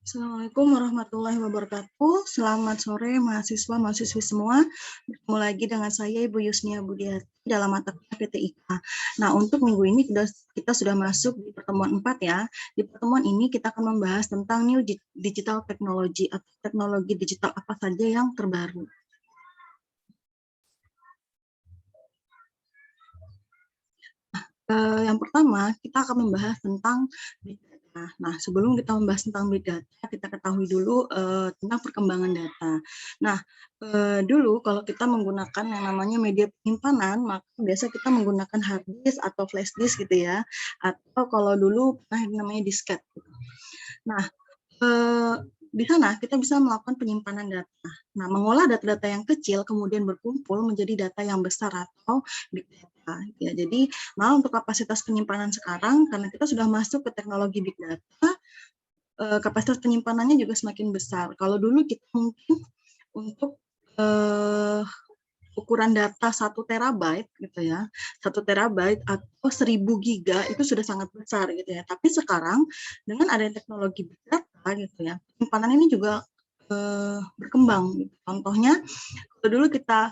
Assalamualaikum warahmatullahi wabarakatuh. Selamat sore mahasiswa-mahasiswi semua. Bertemu lagi dengan saya Ibu Yusnia Budiati dalam mata kuliah PTIK. Nah, untuk minggu ini kita sudah masuk di pertemuan 4 ya. Di pertemuan ini kita akan membahas tentang new digital technology atau teknologi digital apa saja yang terbaru. Yang pertama, kita akan membahas tentang big data. Nah, sebelum kita membahas tentang big data, kita ketahui dulu tentang perkembangan data. Nah, dulu kalau kita menggunakan yang namanya media penyimpanan, maka biasa kita menggunakan hard disk atau flash disk gitu ya, atau kalau dulu pernah namanya disket. Nah, di sana kita bisa melakukan penyimpanan data. Nah, mengolah data-data yang kecil kemudian berkumpul menjadi data yang besar atau big data. Ya, jadi malah untuk kapasitas penyimpanan sekarang, karena kita sudah masuk ke teknologi big data, kapasitas penyimpanannya juga semakin besar. Kalau dulu kita mungkin untuk ukuran data 1 terabyte gitu ya, 1 terabyte atau 1000 giga itu sudah sangat besar gitu ya. Tapi sekarang dengan adanya teknologi big data gitu ya, penyimpanan ini juga berkembang. Gitu. Contohnya, kalau dulu kita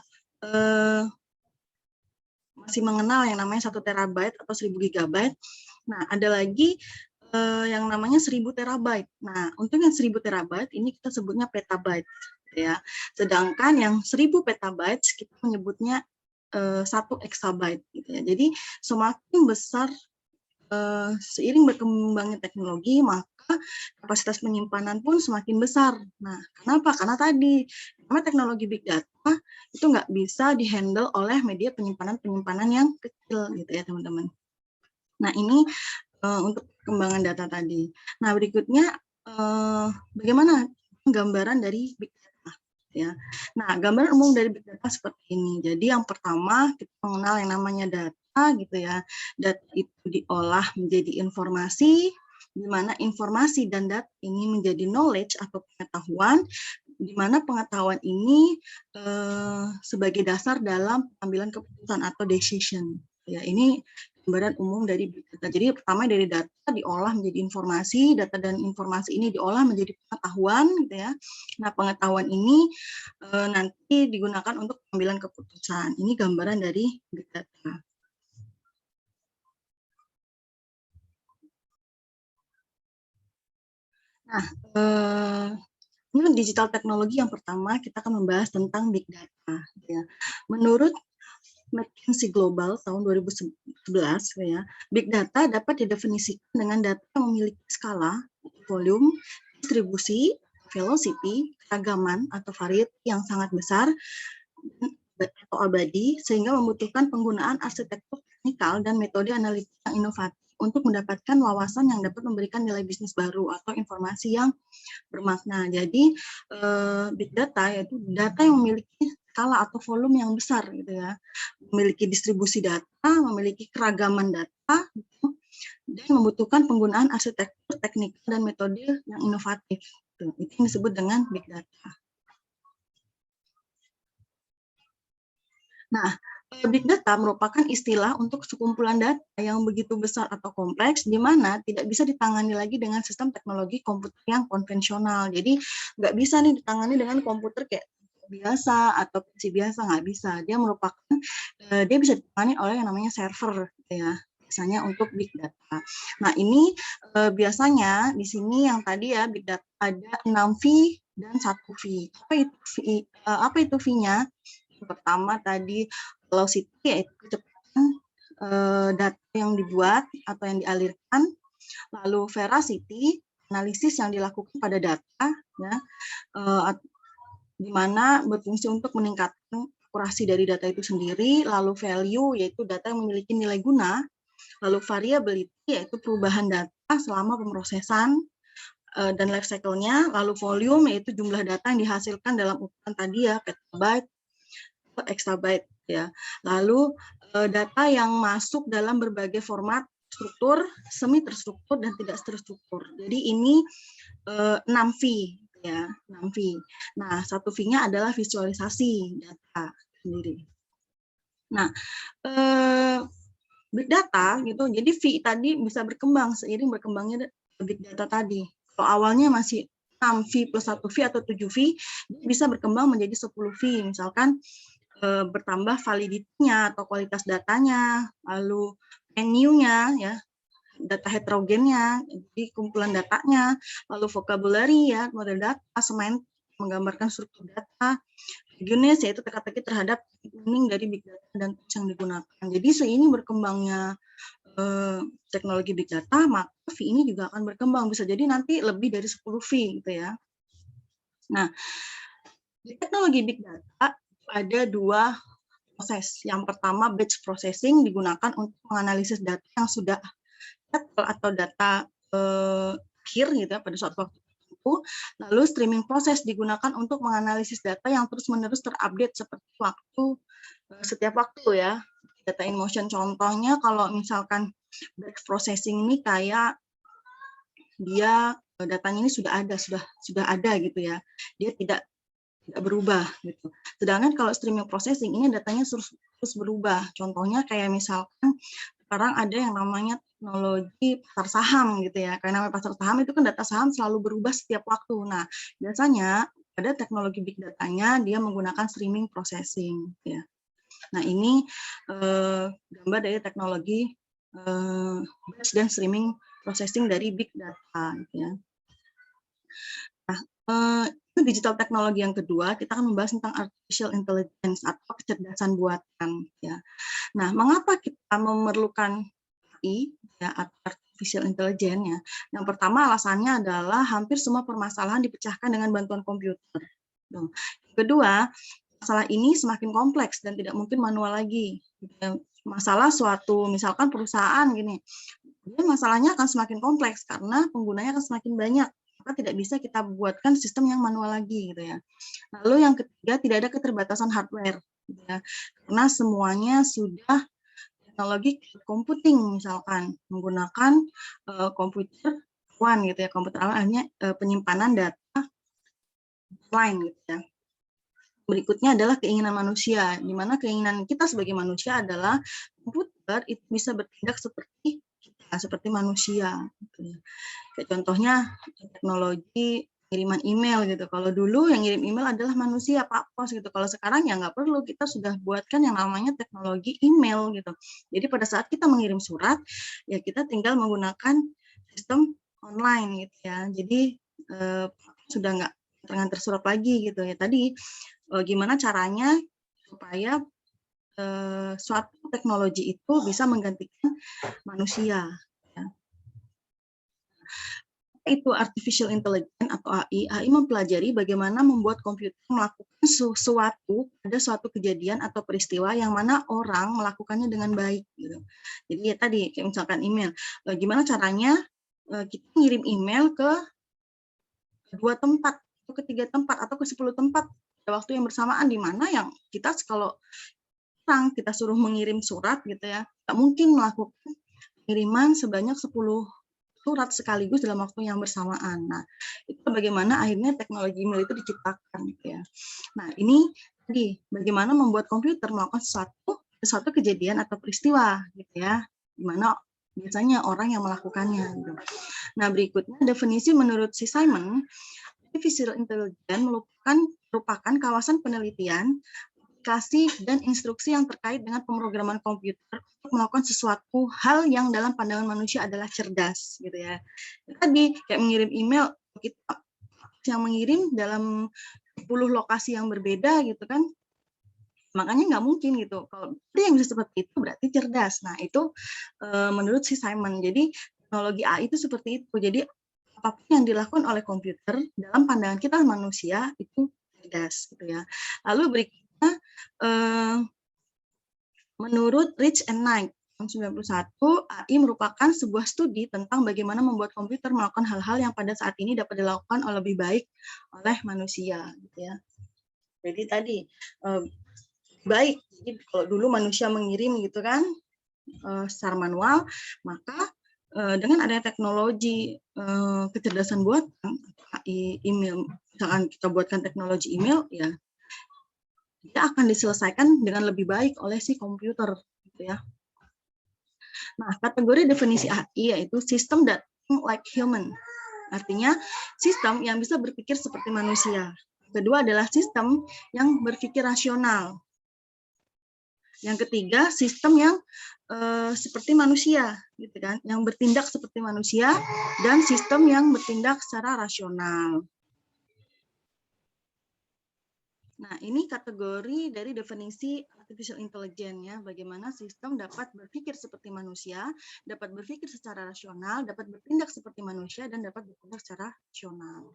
masih mengenal yang namanya 1 terabyte atau 1000 gigabyte. Nah, ada lagi yang namanya 1000 terabyte. Nah, untuk yang 1000 terabyte ini kita sebutnya petabyte ya. Sedangkan yang 1000 petabyte kita menyebutnya 1 exabyte gitu ya. Jadi semakin besar seiring berkembangnya teknologi, maka kapasitas penyimpanan pun semakin besar. Nah, kenapa? Karena tadi, karena teknologi big data itu nggak bisa dihandle oleh media penyimpanan yang kecil gitu ya, teman-teman. Nah, ini untuk perkembangan data tadi. Nah, berikutnya bagaimana gambaran dari big data ya. Nah, gambaran umum dari big data seperti ini. Jadi yang pertama kita mengenal yang namanya data gitu ya. Data itu diolah menjadi informasi, di mana informasi dan data ini menjadi knowledge atau pengetahuan, di mana pengetahuan ini sebagai dasar dalam pengambilan keputusan atau decision. Ya, ini gambaran umum dari big data. Jadi pertama dari data diolah menjadi informasi, data dan informasi ini diolah menjadi pengetahuan, gitu ya. Nah, pengetahuan ini nanti digunakan untuk pengambilan keputusan. Ini gambaran dari big data. Nah, ini digital teknologi yang pertama kita akan membahas tentang big data. Ya. Menurut McKinsey Global tahun 2011, ya, big data dapat didefinisikan dengan data yang memiliki skala, volume, distribusi, velocity, keragaman atau variety yang sangat besar atau abadi, sehingga membutuhkan penggunaan arsitektur teknikal dan metode analitik yang inovatif untuk mendapatkan wawasan yang dapat memberikan nilai bisnis baru atau informasi yang bermakna. Jadi big data yaitu data yang memiliki skala atau volume yang besar gitu ya, memiliki distribusi data, memiliki keragaman data, gitu, dan membutuhkan penggunaan arsitektur teknik dan metode yang inovatif. Gitu. Itu yang disebut dengan big data. Nah, big data merupakan istilah untuk sekumpulan data yang begitu besar atau kompleks, di mana tidak bisa ditangani lagi dengan sistem teknologi komputer yang konvensional. Jadi, nggak bisa nih ditangani dengan komputer kayak biasa atau PC biasa, nggak bisa. Dia merupakan, dia bisa ditangani oleh yang namanya server, ya, biasanya untuk big data. Nah, ini biasanya di sini yang tadi ya, big data ada 6 V dan 1 V. Apa itu V-nya? Pertama tadi velocity yaitu kecepatan data yang dibuat atau yang dialirkan, lalu veracity analisis yang dilakukan pada data ya, di mana berfungsi untuk meningkatkan akurasi dari data itu sendiri, lalu value yaitu data yang memiliki nilai guna, lalu variability yaitu perubahan data selama pemrosesan dan life cycle-nya, lalu volume yaitu jumlah data yang dihasilkan dalam ukuran tadi ya, petabyte, exabyte ya. Lalu data yang masuk dalam berbagai format struktur, semi terstruktur dan tidak terstruktur. Jadi ini 6 V ya, 6 V. Nah, 1 V-nya adalah visualisasi data sendiri. Nah, big data gitu. Jadi V tadi bisa berkembang seiring berkembangnya big data tadi. Kalau awalnya masih 6 V plus 1 V atau 7 V, bisa berkembang menjadi 10 V. Misalkan bertambah validity-nya atau kualitas datanya, lalu menu-nya, ya, data heterogennya, jadi kumpulan datanya, lalu vocabulary, ya, model data, semantik, menggambarkan struktur data, regiones, yaitu teka-teki terhadap meaning dari big data dan tools yang digunakan. Jadi seiring berkembangnya teknologi big data, maka V ini juga akan berkembang, bisa jadi nanti lebih dari 10 V gitu ya. Nah, di teknologi big data ada 2 proses. Yang pertama, batch processing digunakan untuk menganalisis data yang sudah atau data akhir gitu ya pada suatu waktu tertentu. Lalu streaming proses digunakan untuk menganalisis data yang terus-menerus terupdate seperti setiap waktu ya. Data in motion contohnya kalau misalkan batch processing ini kayak dia datanya ini sudah ada gitu ya. Dia tidak berubah gitu. Sedangkan kalau streaming processing ini datanya terus berubah. Contohnya kayak misalkan sekarang ada yang namanya teknologi pasar saham gitu ya. Karena namanya pasar saham itu kan data saham selalu berubah setiap waktu. Nah, biasanya pada teknologi big datanya dia menggunakan streaming processing ya. Nah, ini gambar dari teknologi batch dan streaming processing dari big data gitu ya. Nah, itu digital teknologi yang kedua, kita akan membahas tentang artificial intelligence atau kecerdasan buatan ya. Nah, mengapa kita memerlukan AI ya, atau artificial intelligence ya? Yang pertama alasannya adalah hampir semua permasalahan dipecahkan dengan bantuan komputer. Yang kedua, masalah ini semakin kompleks dan tidak mungkin manual lagi. Masalah suatu misalkan perusahaan gini, masalahnya akan semakin kompleks karena penggunanya akan semakin banyak. Maka tidak bisa kita buatkan sistem yang manual lagi gitu ya. Lalu yang ketiga, tidak ada keterbatasan hardware gitu ya. Karena semuanya sudah teknologi computing misalkan menggunakan komputer one gitu ya, komputer hanya penyimpanan data offline gitu ya. Berikutnya adalah keinginan manusia, di mana keinginan kita sebagai manusia adalah komputer itu bisa bertindak seperti kita, seperti manusia. Gitu ya. Kayak contohnya teknologi kiriman email gitu. Kalau dulu yang ngirim email adalah manusia, Pak Pos gitu. Kalau sekarang ya nggak perlu, kita sudah buatkan yang namanya teknologi email gitu. Jadi pada saat kita mengirim surat, ya kita tinggal menggunakan sistem online gitu ya. Jadi sudah nggak tergantar surat lagi gitu ya. Tadi gimana caranya supaya suatu teknologi itu bisa menggantikan manusia. Ya. Itu artificial intelligence atau AI. AI mempelajari bagaimana membuat komputer melakukan sesuatu pada suatu kejadian atau peristiwa yang mana orang melakukannya dengan baik. Gitu. Jadi ya tadi kayak misalkan email, gimana caranya kita ngirim email ke 2 tempat, atau ke 3 tempat, atau ke 10 tempat pada waktu yang bersamaan, di mana yang kita kalau kita suruh mengirim surat gitu ya, nggak mungkin melakukan pengiriman sebanyak 10 surat sekaligus dalam waktu yang bersamaan. Nah, itu bagaimana akhirnya teknologi email itu diciptakan gitu ya. Nah, ini tadi bagaimana membuat komputer melakukan suatu kejadian atau peristiwa gitu ya, di mana biasanya orang yang melakukannya gitu. Nah, berikutnya definisi menurut si Simon, artificial intelligence merupakan kawasan penelitian, aplikasi dan instruksi yang terkait dengan pemrograman komputer untuk melakukan sesuatu hal yang dalam pandangan manusia adalah cerdas gitu ya. Tadi kayak mengirim email, kita yang mengirim dalam 10 lokasi yang berbeda gitu kan. Makanya nggak mungkin gitu. Kalau yang bisa seperti itu berarti cerdas. Nah, itu menurut si Simon. Jadi teknologi AI itu seperti itu. Jadi apapun yang dilakukan oleh komputer dalam pandangan kita manusia itu cerdas gitu ya. Lalu berikutnya menurut Rich and Knight tahun 91, AI merupakan sebuah studi tentang bagaimana membuat komputer melakukan hal-hal yang pada saat ini dapat dilakukan lebih baik oleh manusia gitu ya. Jadi tadi baik, jadi kalau dulu manusia mengirim gitu kan secara manual, maka dengan adanya teknologi kecerdasan buatan AI email, misalkan kita buatkan teknologi email ya, dia akan diselesaikan dengan lebih baik oleh si komputer gitu ya. Nah, kategori definisi AI yaitu sistem that think like human. Artinya sistem yang bisa berpikir seperti manusia. Kedua adalah sistem yang berpikir rasional. Yang ketiga, sistem yang seperti manusia, gitu kan, yang bertindak seperti manusia, dan sistem yang bertindak secara rasional. Nah, ini kategori dari definisi artificial intelligence ya, bagaimana sistem dapat berpikir seperti manusia, dapat berpikir secara rasional, dapat bertindak seperti manusia, dan dapat bertindak secara rasional.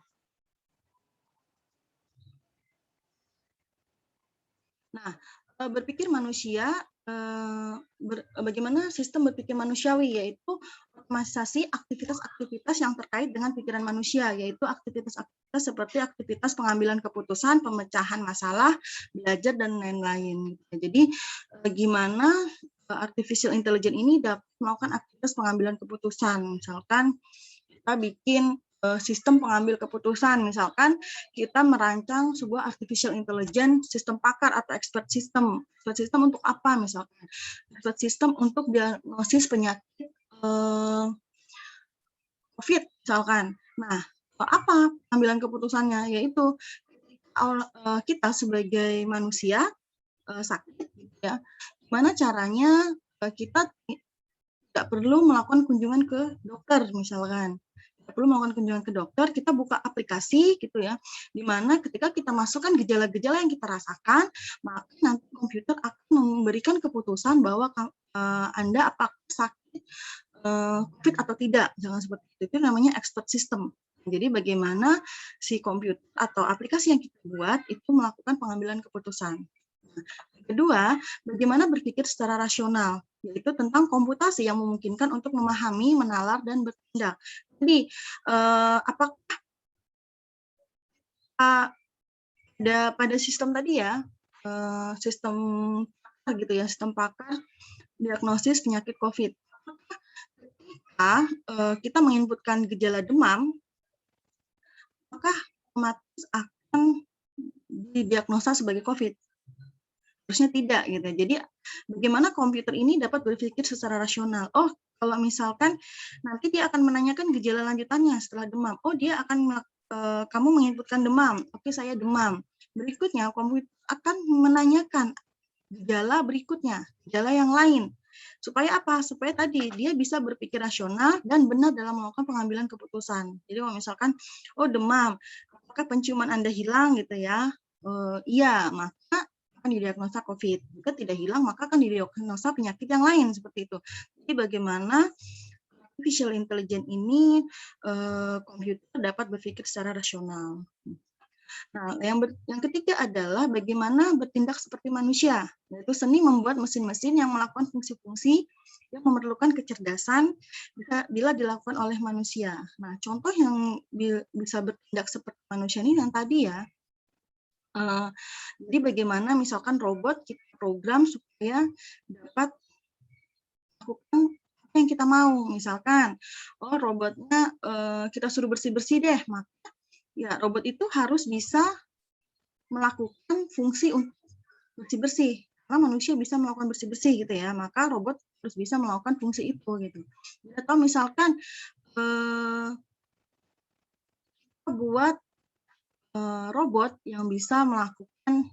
Nah, berpikir manusia, bagaimana sistem berpikir manusiawi, yaitu otomatisasi aktivitas-aktivitas yang terkait dengan pikiran manusia, yaitu aktivitas-aktivitas seperti aktivitas pengambilan keputusan, pemecahan masalah, belajar, dan lain-lain. Jadi, gimana artificial intelligence ini dapat melakukan aktivitas pengambilan keputusan. Misalkan kita bikin sistem pengambil keputusan, misalkan kita merancang sebuah artificial intelligence sistem pakar atau expert system. Expert system untuk apa misalkan? Expert system untuk diagnosis penyakit COVID misalkan. Nah, apa pengambilan keputusannya? Yaitu kita sebagai manusia sakit, ya, gimana caranya kita tidak perlu melakukan kunjungan ke dokter misalkan. Perlu melakukan kunjungan ke dokter, kita buka aplikasi gitu ya, di mana ketika kita masukkan gejala-gejala yang kita rasakan, maka nanti komputer akan memberikan keputusan bahwa Anda apakah sakit COVID atau tidak. Jangan seperti itu namanya expert system. Jadi bagaimana si komputer atau aplikasi yang kita buat itu melakukan pengambilan keputusan. Kedua, bagaimana berpikir secara rasional, yaitu tentang komputasi yang memungkinkan untuk memahami, menalar, dan bertindak. Jadi, apakah pada sistem tadi ya, sistem gitu ya, sistem pakar diagnosis penyakit COVID. Ketika kita menginputkan gejala demam, apakah otomatis akan didiagnosa sebagai COVID? Harusnya tidak gitu. Jadi bagaimana komputer ini dapat berpikir secara rasional? Oh, kalau misalkan nanti dia akan menanyakan gejala lanjutannya setelah demam. Oh, dia akan kamu menginputkan demam. Oke, saya demam. Berikutnya komputer akan menanyakan gejala berikutnya, gejala yang lain. Supaya apa? Supaya tadi dia bisa berpikir rasional dan benar dalam melakukan pengambilan keputusan. Jadi kalau misalkan, oh demam, apakah penciuman Anda hilang gitu ya? Iya, maka akan didiagnosa COVID. Jika tidak hilang, maka akan didiagnosa penyakit yang lain seperti itu. Jadi bagaimana artificial intelligence ini komputer dapat berpikir secara rasional. Nah, yang ketiga adalah bagaimana bertindak seperti manusia, yaitu seni membuat mesin-mesin yang melakukan fungsi-fungsi yang memerlukan kecerdasan bila dilakukan oleh manusia. Nah, contoh yang bisa bertindak seperti manusia ini yang tadi ya. Jadi bagaimana misalkan robot kita program supaya dapat melakukan apa yang kita mau. Misalkan, oh robotnya kita suruh bersih-bersih deh, maka ya robot itu harus bisa melakukan fungsi untuk bersih-bersih. Karena manusia bisa melakukan bersih-bersih gitu ya, maka robot harus bisa melakukan fungsi itu gitu. Atau misalkan buat robot yang bisa melakukan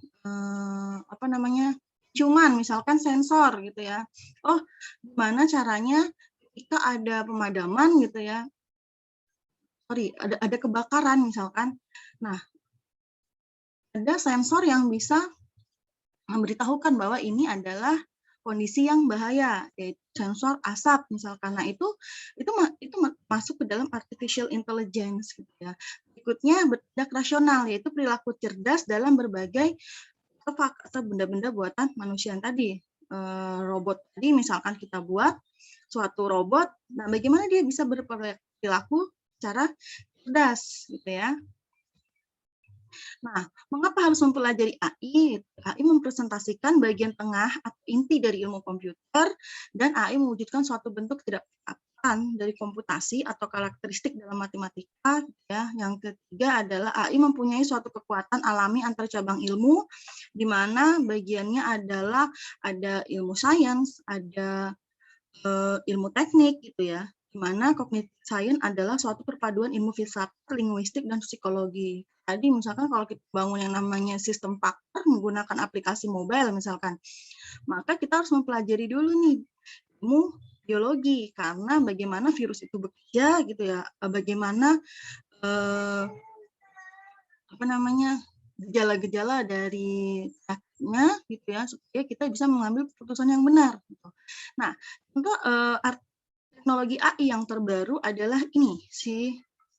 penciuman, misalkan sensor gitu ya. Oh, gimana caranya ketika ada pemadaman gitu ya, ada kebakaran misalkan. Nah, ada sensor yang bisa memberitahukan bahwa ini adalah kondisi yang bahaya, yaitu sensor asap misalkan. Nah, itu masuk ke dalam artificial intelligence gitu ya. Berikutnya bertindak rasional, yaitu perilaku cerdas dalam berbagai atau benda-benda buatan manusia yang tadi. Robot tadi misalkan kita buat suatu robot, nah bagaimana dia bisa berperilaku secara cerdas gitu ya. Nah, mengapa harus mempelajari AI? AI mempresentasikan bagian tengah atau inti dari ilmu komputer, dan AI mewujudkan suatu bentuk ketidakpraktikan dari komputasi atau karakteristik dalam matematika. Ya. Yang ketiga adalah AI mempunyai suatu kekuatan alami antar cabang ilmu, di mana bagiannya adalah ada ilmu sains, ada ilmu teknik gitu ya. di mana cognitive science adalah suatu perpaduan ilmu filsafat, linguistik, dan psikologi. Tadi misalkan kalau kita bangun yang namanya sistem pakar menggunakan aplikasi mobile misalkan, maka kita harus mempelajari dulu nih ilmu biologi, karena bagaimana virus itu bekerja gitu ya, bagaimana gejala-gejala dari sakitnya gitu ya, supaya kita bisa mengambil keputusan yang benar gitu. Nah, contoh teknologi AI yang terbaru adalah ini,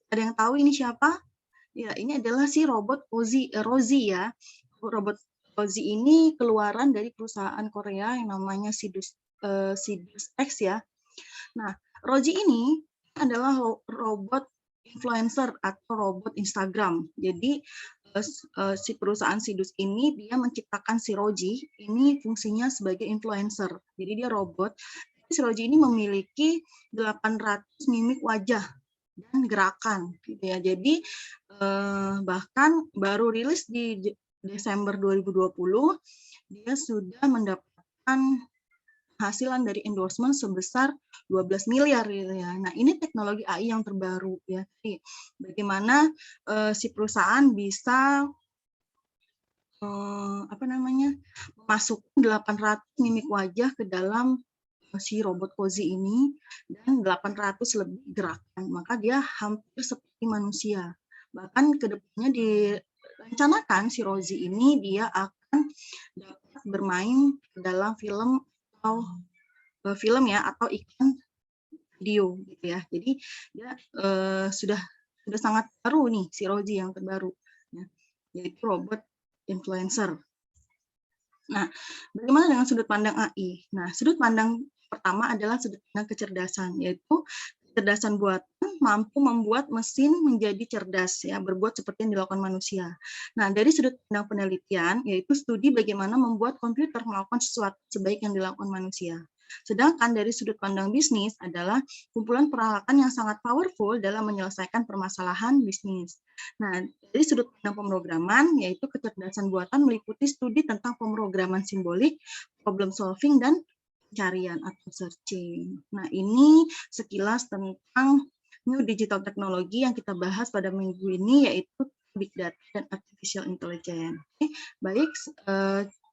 ada yang tahu ini siapa? Ya, ini adalah si robot Rosie ya. Robot Rosie ini keluaran dari perusahaan Korea yang namanya Sidus X ya. Nah, Rosie ini adalah robot influencer atau robot Instagram. Jadi si perusahaan Sidus ini dia menciptakan si Rosie ini fungsinya sebagai influencer. Jadi dia robot. Si Rosie ini memiliki 800 mimik wajah dan gerakan gitu ya. Jadi bahkan baru rilis di Desember 2020 dia sudah mendapatkan hasilan dari endorsement sebesar 12 miliar gitu ya. Nah, ini teknologi AI yang terbaru ya. Jadi, bagaimana si perusahaan bisa memasukkan 800 mimik wajah ke dalam si robot Cozy ini dan 800 lebih gerakan. Maka dia hampir seperti manusia. Bahkan kedepannya direncanakan si Rosie ini dia akan dapat bermain dalam film atau iklan video gitu ya. Jadi dia sudah sangat baru nih si Rosie yang terbaru ya, yaitu robot influencer. Nah, bagaimana dengan sudut pandang AI? Nah, sudut pandang pertama adalah sudut pandang kecerdasan, yaitu kecerdasan buatan mampu membuat mesin menjadi cerdas, ya, berbuat seperti yang dilakukan manusia. Nah, dari sudut pandang penelitian, yaitu studi bagaimana membuat komputer melakukan sesuatu sebaik yang dilakukan manusia. Sedangkan dari sudut pandang bisnis adalah kumpulan peralatan yang sangat powerful dalam menyelesaikan permasalahan bisnis. Nah, dari sudut pandang pemrograman, yaitu kecerdasan buatan meliputi studi tentang pemrograman simbolik, problem solving, dan pencarian atau searching. Nah, ini sekilas tentang new digital technology yang kita bahas pada minggu ini, yaitu big data dan artificial intelligence. Oke, baik,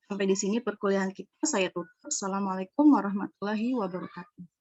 sampai di sini perkuliahan kita. Saya tutup. Assalamualaikum warahmatullahi wabarakatuh.